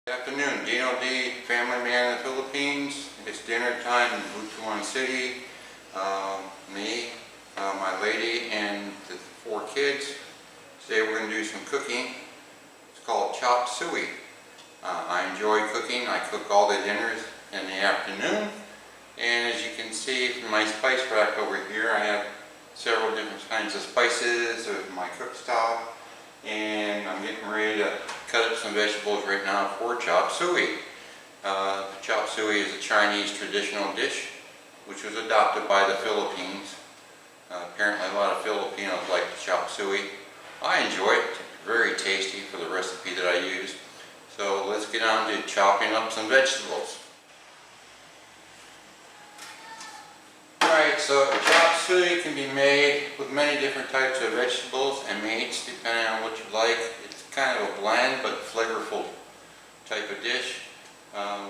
Good afternoon, Dino D, family man in the Philippines. It's dinner time in Butuan City. Me, my lady, and the 4 kids. Today we're going to do some cooking. It's called chopped suey. I enjoy cooking. I cook all the dinners in the afternoon. And as you can see from my spice rack over here, I have several different kinds of spices of my cook style. And I'm getting ready to cut up some vegetables right now for chop suey. Chop suey is a Chinese traditional dish which was adopted by the Philippines. Apparently a lot of Filipinos like chop suey. I enjoy it. It's very tasty for the recipe that I use. So let's get on to chopping up some vegetables. Alright, so chopped suey can be made with many different types of vegetables and meats depending on what you like. It's kind of a bland but flavorful type of dish.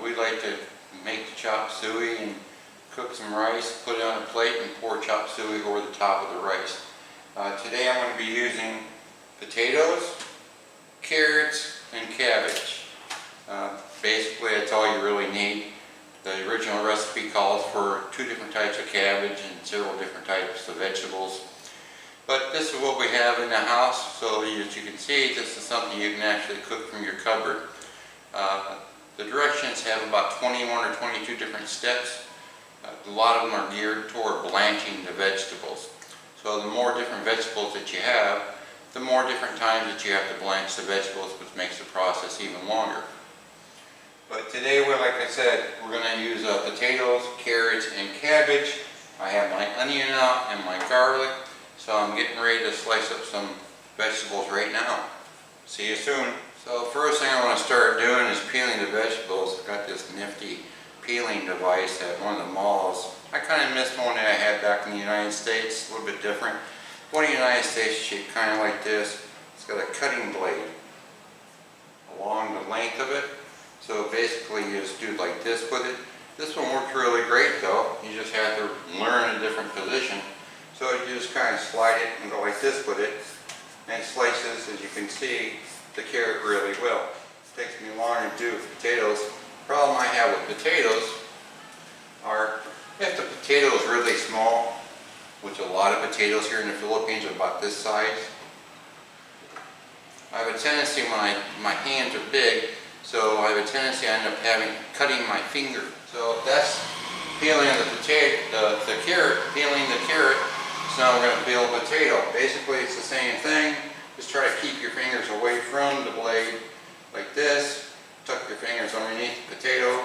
We like to make the chopped suey and cook some rice, put it on a plate and pour chopped suey over the top of the rice. Today I'm going to be using potatoes, carrots, and cabbage. Basically that's all you really need. The original recipe calls for 2 different types of cabbage and several different types of vegetables. But this is what we have in the house, so as you can see, this is something you can actually cook from your cupboard. The directions have about 21 or 22 different steps. A lot of them are geared toward blanching the vegetables. So the more different vegetables that you have, the more different times that you have to blanch the vegetables, which makes the process even longer. But today, like I said, we're going to use potatoes, carrots, and cabbage. I have my onion out and my garlic, so I'm getting ready to slice up some vegetables right now. See you soon. So first thing I want to start doing is peeling the vegetables. I've got this nifty peeling device at one of the malls. I kind of missed one that I had back in the United States, a little bit different. One in the United States is shaped kind of like this. It's got a cutting blade along the length of it. So basically you just do like this with it. This one works really great though. You just have to learn a different position. So you just kind of slide it and go like this with it. And it slices, as you can see, the carrot really well. It takes me longer to do potatoes. The problem I have with potatoes are if the potato is really small, which a lot of potatoes here in the Philippines are about this size. I have a tendency when my hands are big, so I have a tendency I end up cutting my finger. So that's peeling the carrot, peeling the carrot. So now we're going to peel a potato. Basically it's the same thing. Just try to keep your fingers away from the blade like this. Tuck your fingers underneath the potato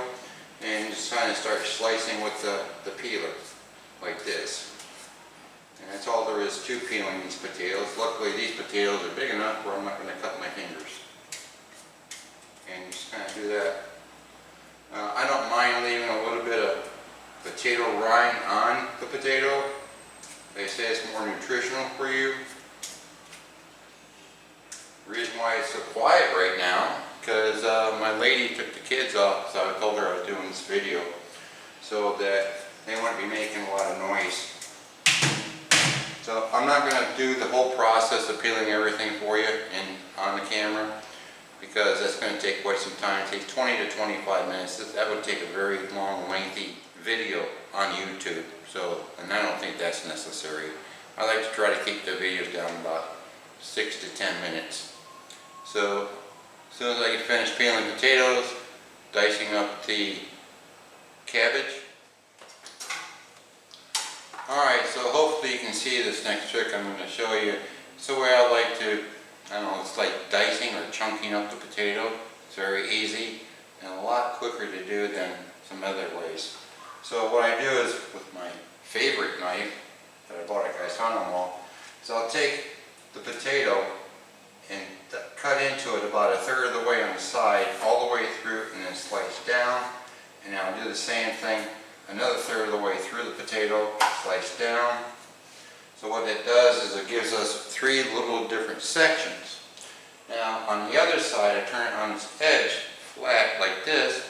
and just kind of start slicing with the peeler like this. And that's all there is to peeling these potatoes. Luckily these potatoes are big enough where I'm not going to cut my fingers. And you just kind of do that. I don't mind leaving a little bit of potato rind on the potato. They say it's more nutritional for you. The reason why it's so quiet right now, because my lady took the kids off, so I told her I was doing this video, so that they wouldn't be making a lot of noise. So I'm not going to do the whole process of peeling everything for you on the camera, because that's going to take quite some time. It takes 20 to 25 minutes. That would take a very long, lengthy video on YouTube. And I don't think that's necessary. I like to try to keep the videos down about 6 to 10 minutes. So as soon as I get finished peeling potatoes, dicing up the cabbage. Alright, so hopefully you can see this next trick I'm going to show you. It's the way I like to, I don't know, it's like dicing or chunking up the potato. It's very easy and a lot quicker to do than some other ways. So what I do is, with my favorite knife that I bought at Gaisano Mall, is I'll take the potato and cut into it about 1/3 of the way on the side, all the way through, and then slice down. And I'll do the same thing, another 1/3 of the way through the potato, slice down. So what it does is it gives us 3 little different sections. Now on the other side, I turn it on its edge flat like this.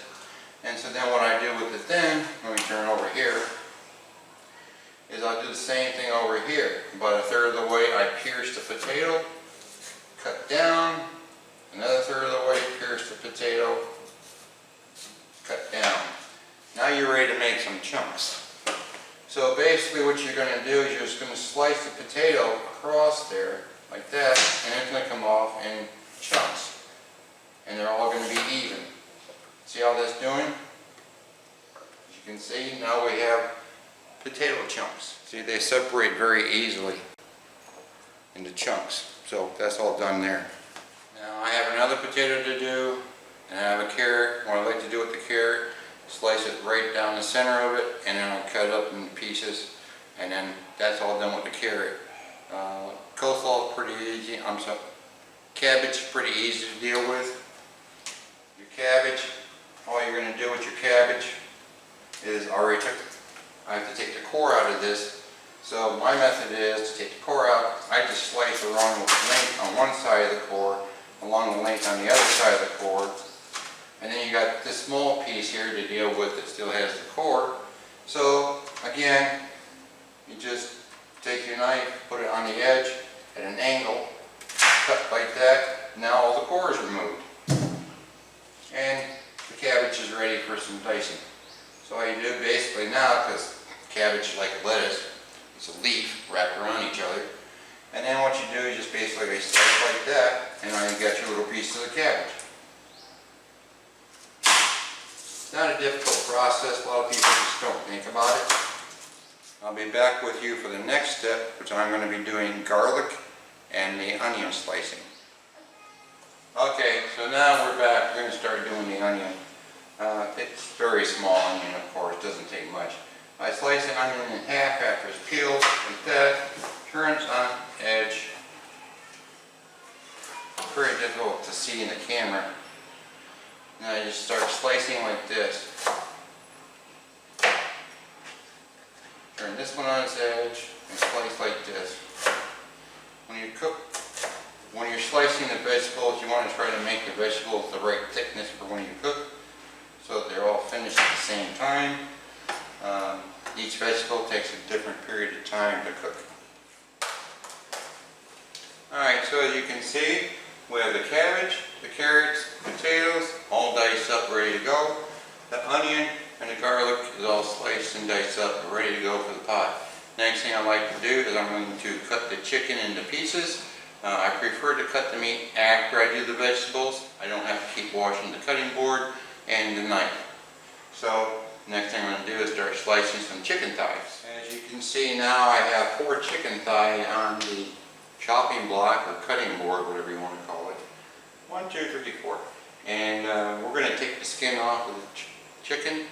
And so then what I do with it then, let me turn it over here, is I'll do the same thing over here. About 1/3 of the way I pierce the potato, cut down, another 1/3 of the way pierce the potato, cut down. Now you're ready to make some chunks. So basically what you're going to do is you're just going to slice the potato across there like that, and it's going to come off in chunks. And they're all going to be even. See how that's doing? As you can see, now we have potato chunks. See, they separate very easily into chunks. So that's all done there. Now I have another potato to do, and I have a carrot. What I like to do with the carrot, slice it right down the center of it, and then I'll cut it up in pieces, and then that's all done with the carrot. Coleslaw is pretty easy. Cabbage is pretty easy to deal with. Your cabbage, all you're going to do with your cabbage is I have to take the core out of this. So my method is to take the core out. I just slice along the length on one side of the core, along the length on the other side of the core. And then you got this small piece here to deal with that still has the core. So again, you just take your knife, put it on the edge at an angle, cut like that. Now all the core is removed. And the cabbage is ready for some dicing. So all you do basically now, because cabbage is like lettuce, it's a leaf wrapped around each other. And then what you do is just basically slice like that, and now you got your little piece of the cabbage. It's not a difficult process. A lot of people just don't think about it. I'll be back with you for the next step, which I'm going to be doing garlic and the onion slicing. Okay, so now we're back. We're going to start doing the onion. It's very small onion, of course, doesn't take much. I slice the onion in half after it's peeled, like that, turns on edge. Very difficult to see in the camera. Now I just start slicing like this. Turn this one on its edge and slice like this. When you're slicing the vegetables, you want to try to make the vegetables the right thickness for when you cook, so that they're all finished at the same time. Each vegetable takes a different period of time to cook. Alright, so as you can see, we have the cabbage, the carrots, potatoes, all diced up, ready to go. The onion and the garlic is all sliced and diced up and ready to go for the pot. Next thing I like to do is I'm going to cut the chicken into pieces. I prefer to cut the meat after I do the vegetables. I don't have to keep washing the cutting board and the knife. So next thing I'm going to do is start slicing some chicken thighs. As you can see now, I have 4 chicken thighs on the chopping block or cutting board, whatever you want to call it. 1, 2, 3, 4. And we're going to take the skin off of the chicken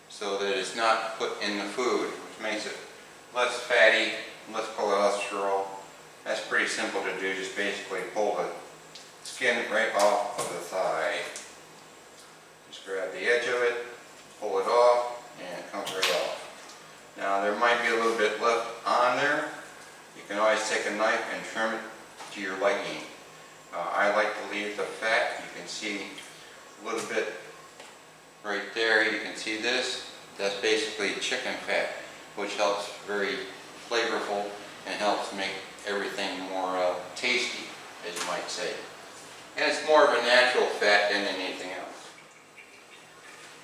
so that it's not put in the food, which makes it less fatty, less cholesterol. That's pretty simple to do. Just basically pull the skin right off of the thigh. Just grab the edge of it, pull it off, and it comes right off. Now there might be a little bit left on there. You can always take a knife and trim it to your liking. I like to leave the fat. You can see a little bit right there. You can see this. That's basically chicken fat, which helps very flavorful and helps make everything more tasty, as you might say. And it's more of a natural fat than anything else.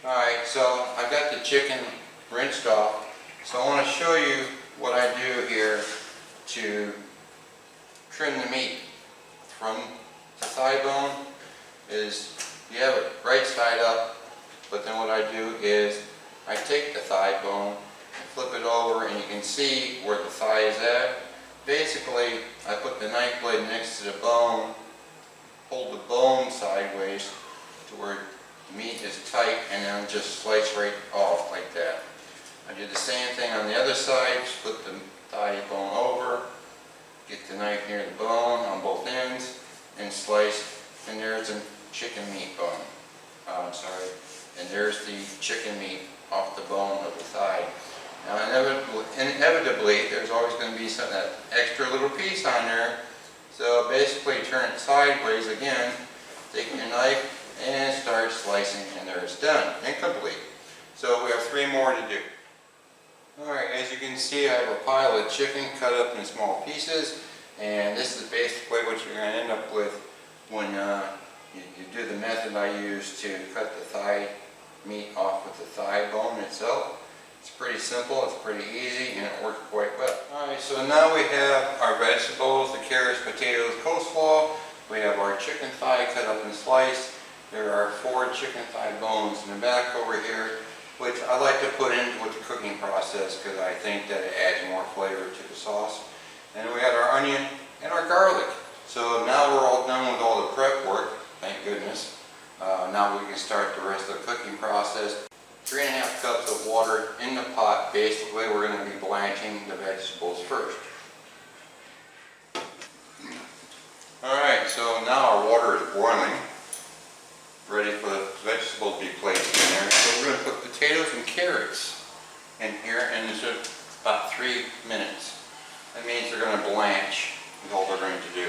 Alright, so I've got the chicken rinsed off. So I want to show you what I do here to trim the meat. From the thigh bone is you have it right side up, but then what I do is I take the thigh bone and flip it over, and you can see where the thigh is at. Basically, I put the knife blade next to the bone, hold the bone sideways to where the meat is tight, and then just slice right off like that. I do the same thing on the other side, flip the thigh bone over, get the knife near the bone on both ends, and slice, and there's the chicken meat bone. And there's the chicken meat off the bone of the thigh. Now inevitably there's always going to be that extra little piece on there. So basically turn it sideways again, take your knife, and start slicing, and there it's done, incomplete. So we have 3 more to do. Alright, as you can see, I have a pile of chicken cut up in small pieces, and this is basically what you're going to end up with when you do the method I use to cut the thigh meat off with the thigh bone itself. It's pretty simple, it's pretty easy, and it works quite well. Alright, so now we have our vegetables, the carrots, potatoes, coleslaw. We have our chicken thigh cut up and sliced. There are 4 chicken thigh bones in the back over here, which I like to put into with the cooking process because I think that it adds more flavor to the sauce. And we had our onion and our garlic. So now we're all done with all the prep work, thank goodness. Now we can start the rest of the cooking process. 3½ cups of water in the pot. Basically, we're going to be blanching the vegetables first. Alright, so now our water is boiling, ready for the vegetables to be placed in there. So we're going to put potatoes and carrots in here, and it's about 3 minutes. That means they're going to blanch, is all they're going to do.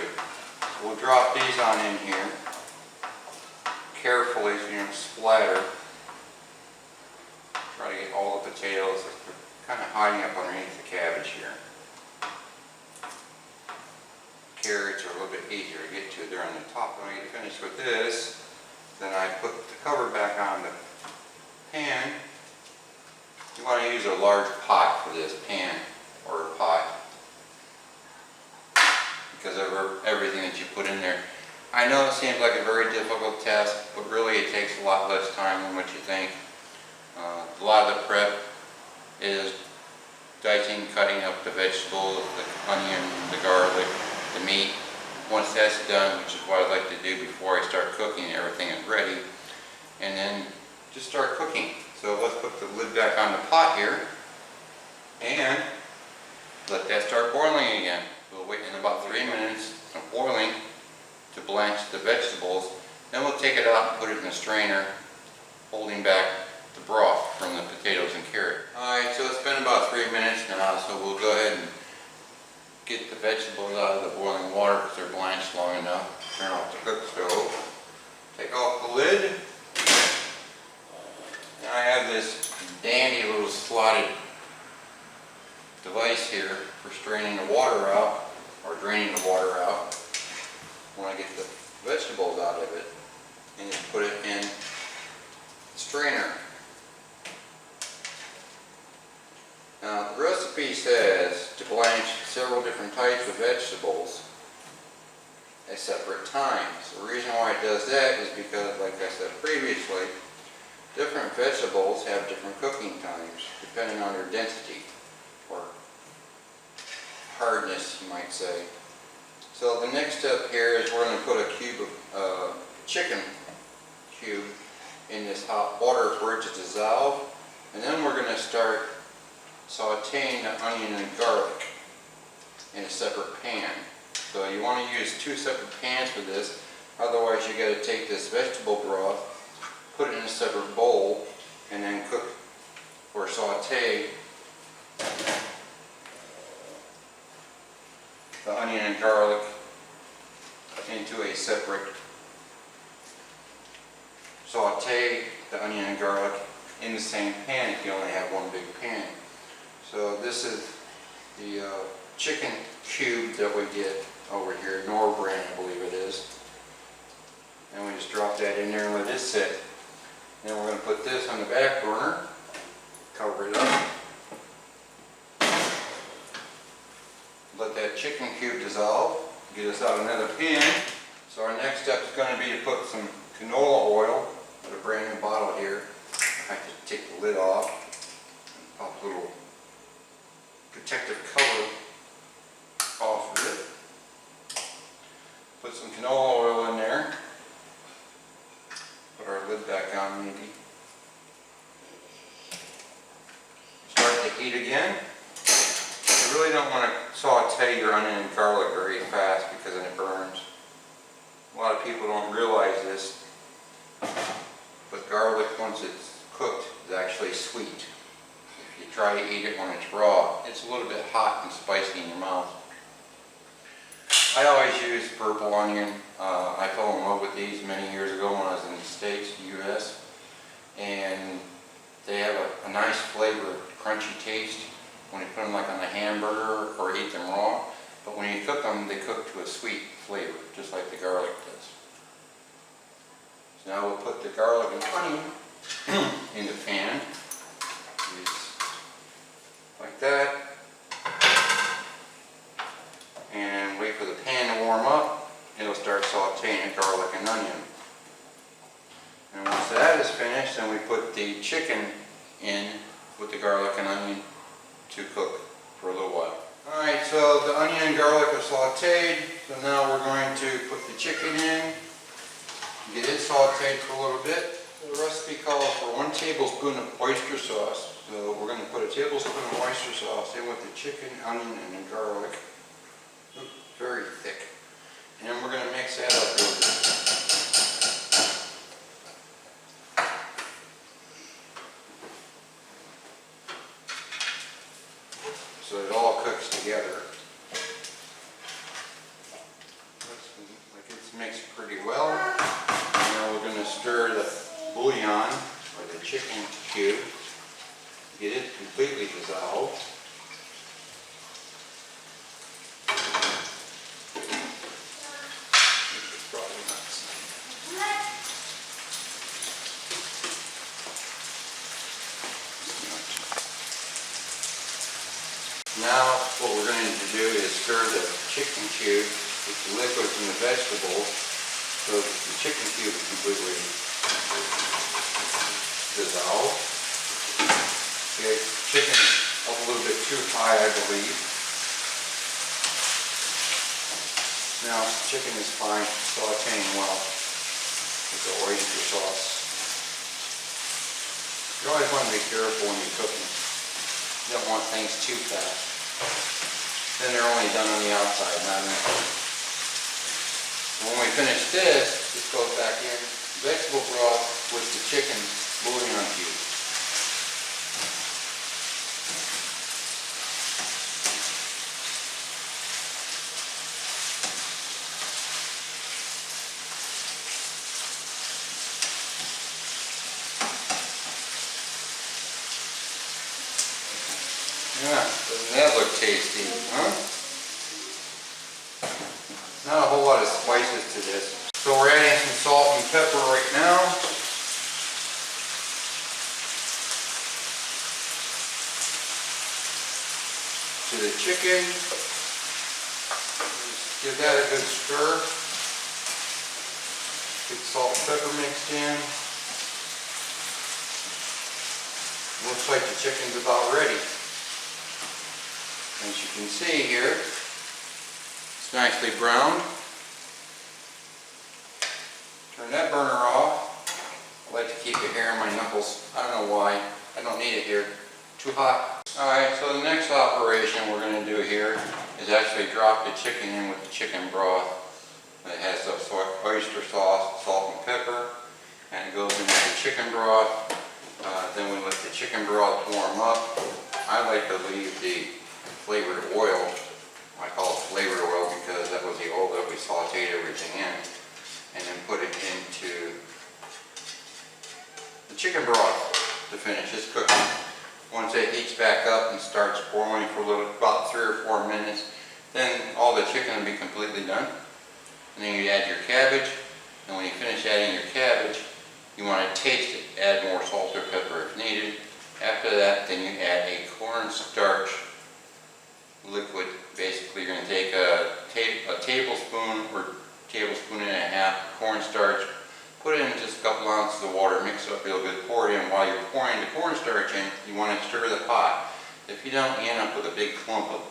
So we'll drop these on in here, carefully so you don't splatter. Try to get all the potatoes, they're kind of hiding up underneath the cabbage here. Carrots are a little bit easier to get to. They're on the top. When I get finished with this, then I put the cover back on the pan. You want to use a large pot for this, pan or a pot, because of everything that you put in there. I know it seems like a very difficult task, but really it takes a lot less time than what you think. A lot of the prep is dicing, cutting up the vegetables, the onion, the garlic, the meat. Once that's done, which is what I like to do before I start cooking, everything is ready, and then just start cooking. So let's put the lid back on the pot here and let that start boiling again. We'll wait in about 3 minutes of boiling to blanch the vegetables. Then we'll take it out and put it in a strainer, holding back the broth from the potatoes and carrot. Alright, so it's been about 3 minutes now, so we'll go ahead and get the vegetables out of the boiling water because they're blanched long enough. Turn off the cook stove. Take off the lid. And I have this dandy little slotted device here for straining the water out, or draining the water out when I get the vegetables out of it. And just put it in the strainer. Now, the recipe says to blanch several different types of vegetables at separate times. The reason why it does that is because, like I said previously, different vegetables have different cooking times depending on their density or hardness, you might say. So the next step here is we're going to put a cube of chicken cube in this hot water for it to dissolve, and then we're going to start sauteing the onion and garlic in a separate pan. So you want to use 2 separate pans for this, otherwise you got to take this vegetable broth, put it in a separate bowl, and then cook or saute the onion and garlic into a separate, saute the onion and garlic in the same pan if you only have one big pan. So this is the chicken cube that we get over here, Nor brand I believe it is. And we just drop that in there and let it sit. Then we're going to put this on the back burner, cover it up, let that chicken cube dissolve, get us out another pan. So our next step is going to be to put some canola oil, with a brand new bottle here. I have to take the lid off and pop a little protective cover off of it. Put some canola oil in there. Put our lid back on maybe. Start the heat again. You really don't want to saute your onion and garlic very fast because then it burns. A lot of people don't realize this, but garlic, once it's cooked, is actually sweet. If you try to eat it when it's raw, it's a little bit hot and spicy in your mouth. I always use purple onion. I fell in love with these many years ago when I was in the States, US, and they have a nice flavor, crunchy taste when you put them like on a hamburger or eat them raw. But when you cook them, they cook to a sweet flavor, just like the garlic does. So now we'll put the garlic and onion in the pan. Just like that. And wait for the pan to warm up. It'll start sauteing the garlic and onion. And once that is finished, then we put the chicken in with the garlic and onion to cook for a little while. Alright, so the onion and garlic are sauteed. So now we're going to put the chicken in, get it sauteed for a little bit. The recipe calls for 1 tablespoon of oyster sauce. So we're going to put a tablespoon of oyster sauce in with the chicken, onion, and the garlic. Oops, very thick. And then we're going to mix that up real good. So it all cooks together. Looks like it's mixed pretty well. And now we're going to stir the bouillon, or the chicken cube, get it completely dissolved. Now what we're going to do is stir the chicken cube with the liquid from the vegetables so that the chicken cube is completely dissolved. Okay, chicken up a little bit too high, I believe. Now chicken is fine, sauteing well with the oyster sauce. You always want to be careful when you're cooking. You don't want things too fast. Then they're only done on the outside, not inside. When we finish this goes back in vegetable broth with the chicken bouillon cube. Yeah, doesn't that look tasty, huh? Not a whole lot of spices to this. So we're adding some salt and pepper right now. To the chicken. Just give that a good stir. Get salt and pepper mixed in. Looks like the chicken's about ready. As you can see here, it's nicely browned. Turn that burner off. I like to keep the hair on my knuckles. I don't know why. I don't need it here. Too hot. Alright, so the next operation we're going to do here is actually drop the chicken in with the chicken broth. It has the oyster sauce, salt and pepper, and it goes into the chicken broth. Then we let the chicken broth warm up. I like to leave the flavored oil. I call it flavored oil because that was the oil that we sauteed everything in, and then put it into the chicken broth to finish its cooking. Once it heats back up and starts boiling for about 3 or 4 minutes, then all the chicken will be completely done. And then you add your cabbage, and when you finish adding your cabbage, you want to taste it. Add more salt or pepper if needed. After that, then you add a cornstarch liquid. Basically, you're going to take a tablespoon or tablespoon and a half cornstarch, put it in just a couple ounces of water, mix it up real good, pour it in. While you're pouring the cornstarch in, you want to stir the pot. If you don't, you end up with a big clump of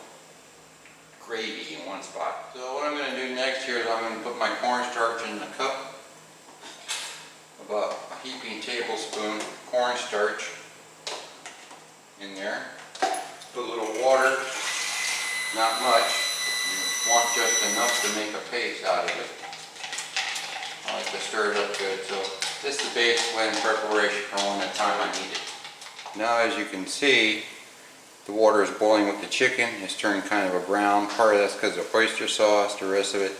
gravy in one spot. So what I'm going to do next here is I'm going to put my cornstarch in the cup. About a heaping tablespoon cornstarch in there. Put a little water. Not much. You want just enough to make a paste out of it. I like to stir it up good. So this is the base blend preparation for when the time I need it. Now as you can see, the water is boiling with the chicken. It's turned kind of a brown. Part of that's because of oyster sauce. The rest of it,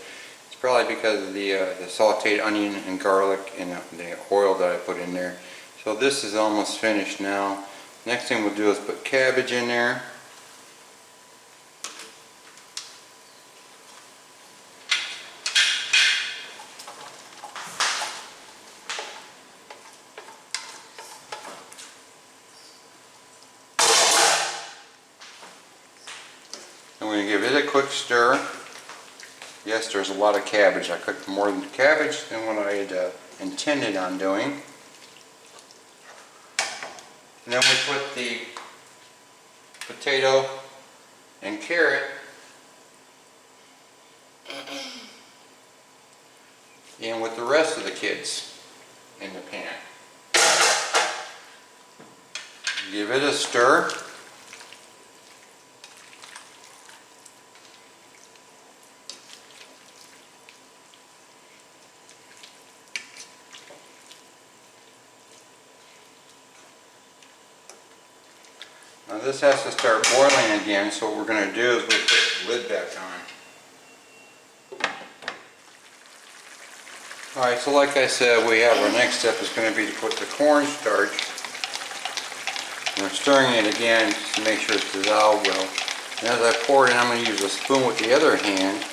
it's probably because of the sauteed onion and garlic and the oil that I put in there. So this is almost finished now. Next thing we'll do is put cabbage in there. going to give it a quick stir. Yes, there's a lot of cabbage. I cooked more cabbage than what I had intended on doing. And then we put the potato and carrot in with the rest of the kids in the pan. Give it a stir. Now this has to start boiling again, so what we're going to do is we'll put the lid back on. Alright, so like I said, we have our next step is going to be to put the cornstarch. We're stirring it again just to make sure it's dissolved well. And as I pour it in, I'm going to use a spoon with the other hand.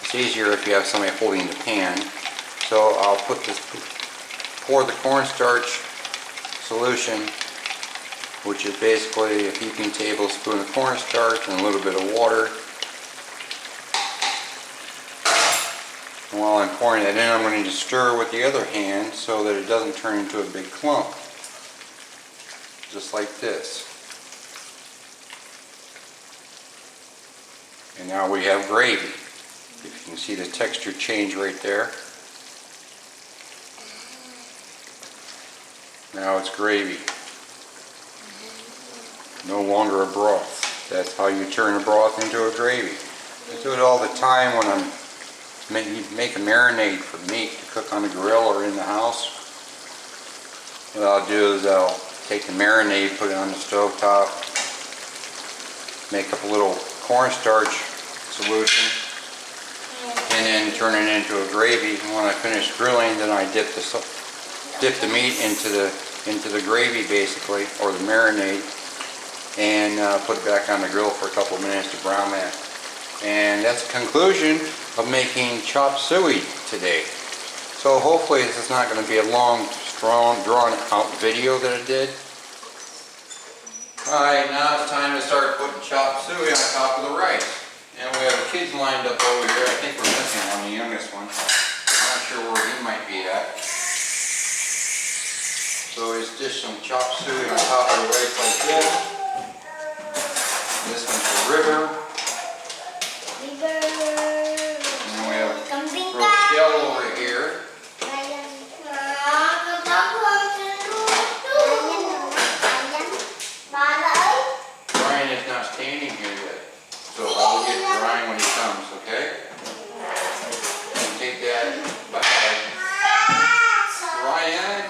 It's easier if you have somebody holding the pan. So I'll pour the cornstarch solution, which is basically a heaping tablespoon of cornstarch and a little bit of water. And while I'm pouring that in, I'm going to stir with the other hand so that it doesn't turn into a big clump. Just like this. And now we have gravy. If you can see the texture change right there. Now it's gravy. No longer a broth. That's how you turn a broth into a gravy. I do it all the time when I'm make a marinade for meat to cook on the grill or in the house. What I'll do is I'll take the marinade, put it on the stove top, make up a little cornstarch solution, and then turn it into a gravy. And when I finish grilling, then I dip the meat into the gravy basically, or the marinade, and put it back on the grill for a couple of minutes to brown that. And that's the conclusion of making chopped suey today. So hopefully this is not going to be a long, drawn out video that I did. Alright, now it's time to start putting chopped suey on top of the rice. And we have the kids lined up over here. I think we're missing one, the youngest one. I'm not sure where he might be at. So it's just some chopped suey on top of the rice like this. This one's for River. And then we have Rochelle over here. Brian is not standing here yet. So I will get Brian when he comes, okay? And take that. Bye. Ryan.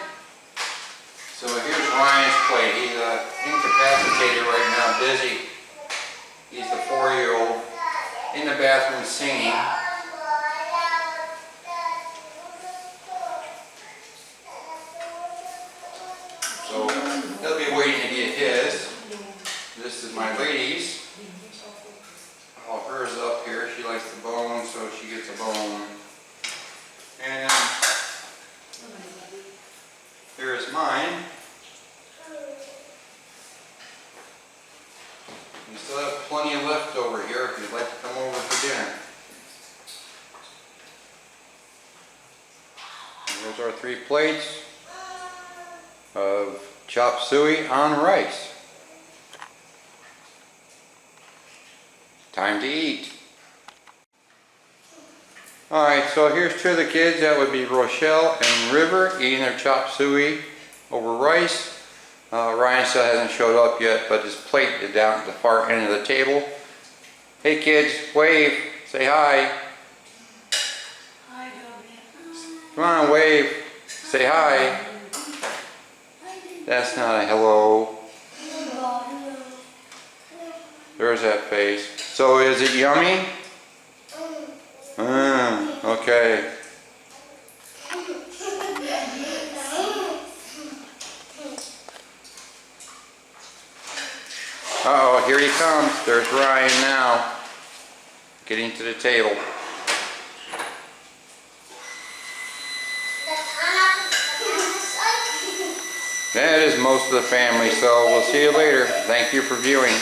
So here's Ryan's plate. He's incapacitated right now, busy. He's the 4-year-old in the bathroom singing. So he'll be waiting to get his. This is my lady's. Oh, hers up here. She likes the bone, so she gets a bone. And here's mine. We still have plenty of left over here if you'd like to come over for dinner. And there's our 3 plates of chopped suey on rice. Time to eat. Alright, so here's 2 of the kids. That would be Rochelle and River eating their chopped suey over rice. Ryan still hasn't showed up yet, but his plate is down at the far end of the table. Hey kids, wave, say hi. Hi, Dobby. Come on, wave, say hi. That's not a hello. There's that face. So is it yummy? Okay. Uh-oh, here he comes. There's Ryan now, getting to the table. That is most of the family, so we'll see you later. Thank you for viewing.